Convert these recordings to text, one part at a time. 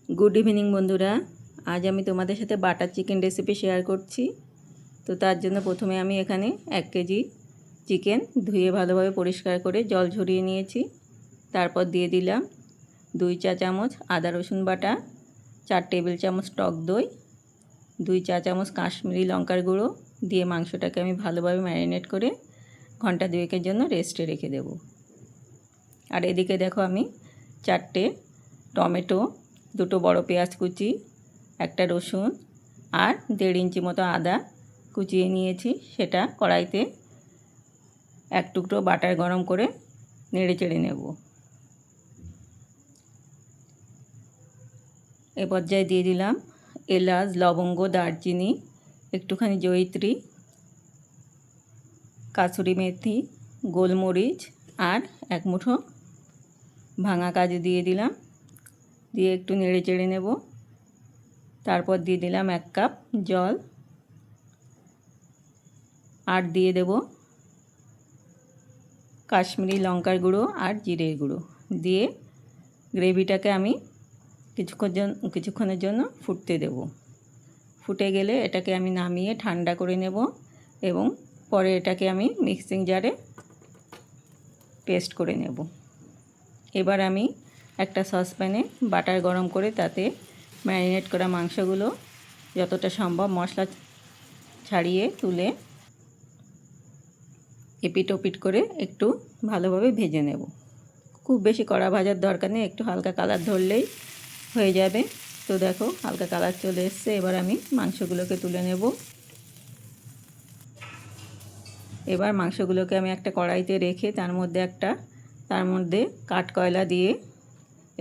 Good evening বন্ধুরা। আজ আমি তোমাদের সাথে বাটার চিকেন রেসিপি শেয়ার করছি। তো তার জন্য প্রথমে আমি এখানে 1 কেজি চিকেন ধুয়ে ভালোভাবে পরিষ্কার করে জল ঝরিয়ে নিয়েছি। তারপর দিয়ে দিলাম 2 চা চামচ আদা রসুন বাটা, 4 টেবিল চামচ টক দই, 2 চা চামচ কাশ্মীরি লঙ্কার গুঁড়ো দিয়ে মাংসটাকে আমি ভালোভাবে ম্যারিনেট করে ঘন্টা 2 জন্য রেস্টে রেখে দেব। আর এদিকে দেখো আমি 4টে টমেটো, 2টো বড় পেঁয়াজ কুচি, একটা রসুন আর 1.5 ইঞ্চি মতো আদা কুচিয়ে নিয়েছি। সেটা কড়াইতে 1 টুকরো বাটার গরম করে নেড়ে চেড়ে নেব। এ পর্যায়ে দিয়ে দিলাম এলাচ, লবঙ্গ, দারচিনি, একটুখানি জয়িত্রী, কাসুরি মেথি, গোলমরিচ আর 1 মুঠো ভাঙা কাজু দিয়ে দিলাম। দিয়ে একটু নেড়ে চেড়ে নেব। তারপর দিয়ে দিলাম 1 কাপ জল আর দিয়ে দেব কাশ্মীরি লঙ্কার গুঁড়ো আর জিরের গুঁড়ো দিয়ে গ্রেভিটাকে আমি কিছুক্ষণের জন্য ফুটতে দেব। ফুটে গেলে এটাকে আমি নামিয়ে ঠান্ডা করে নেব এবং পরে এটাকে আমি মিক্সিং জারে পেস্ট করে নেব। এবার আমি একটা সসপ্যানে বাটার গরম করে তাতে ম্যারিনেট করা মাংসগুলো যতটা সম্ভব মশলা ছাড়িয়ে তুলে এপিট ওপিট করে একটু ভালোভাবে ভেজে নেব। খুব বেশি কড়া ভাজার দরকার নেই, একটু হালকা কালার ধরলেই হয়ে যাবে। তো দেখো হালকা কালার চলে এসছে। এবার আমি মাংসগুলোকে তুলে নেব। এবার মাংসগুলোকে আমি একটা কড়াইতে রেখে তার মধ্যে কাঠকয়লা দিয়ে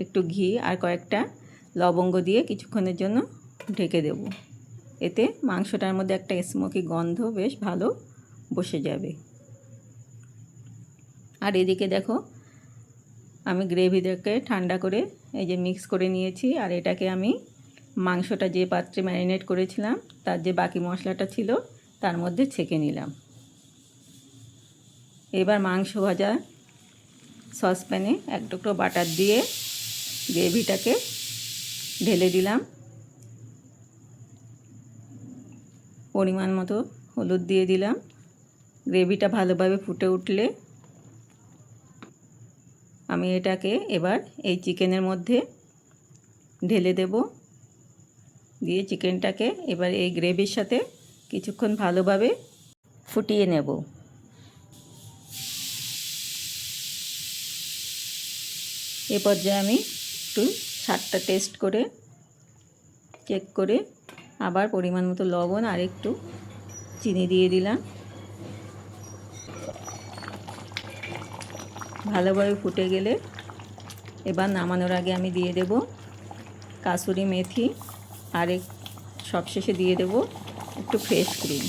একটু ঘি আর কয়েকটা লবঙ্গ দিয়ে কিছুক্ষণের জন্য ঢেকে দেব। এতে মাংসটার মধ্যে একটা স্মোকি গন্ধ বেশ ভালো বসে যাবে। আর এদিকে দেখো আমি গ্রেভিটাকে ঠান্ডা করে এই যে মিক্স করে নিয়েছি। আর এটাকে আমি মাংসটা যে পাত্রে ম্যারিনেট করেছিলাম তার যে বাকি মশলাটা ছিল তার মধ্যে ছেঁকে নিলাম। এবার মাংস ভাজা সসপ্যানে 1 টুকরো বাটার দিয়ে গ্রেভিটাকে ঢেলে দিলাম। পরিমাণ মতো হলুদ দিয়ে দিলাম। গ্রেভিটা ভালোভাবে ফুটে উঠলে আমি এটাকে এবার এই চিকেনের মধ্যে ঢেলে দেব। দিয়ে চিকেনটাকে এবার এই গ্রেভির সাথে কিছুক্ষণ ভালোভাবে ফুটিয়ে নেব। এ পর্যায়ে আমি একটু স্বাদটা টেস্ট করে চেক করে আবার পরিমাণ মতো লবণ আর একটু চিনি দিয়ে দিলাম। ভালোভাবে ফুটে গেলে এবার নামানোর আগে আমি দিয়ে দেব কাসুরি মেথি আর সবশেষে দিয়ে দেব একটু ফ্রেশ ক্রিম।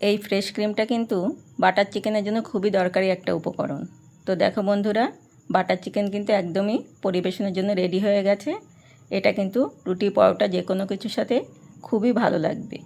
এই ফ্রেশ ক্রিমটা কিন্তু বাটার চিকেনের জন্য খুবই দরকারি একটা উপকরণ। তো দেখো বন্ধুরা, বাটার চিকেন কিন্তু একদমই পরিবেশনের জন্য রেডি হয়ে গেছে। এটা কিন্তু রুটি পরোটা যে কোনো কিছুর সাথে খুবই ভালো লাগবে।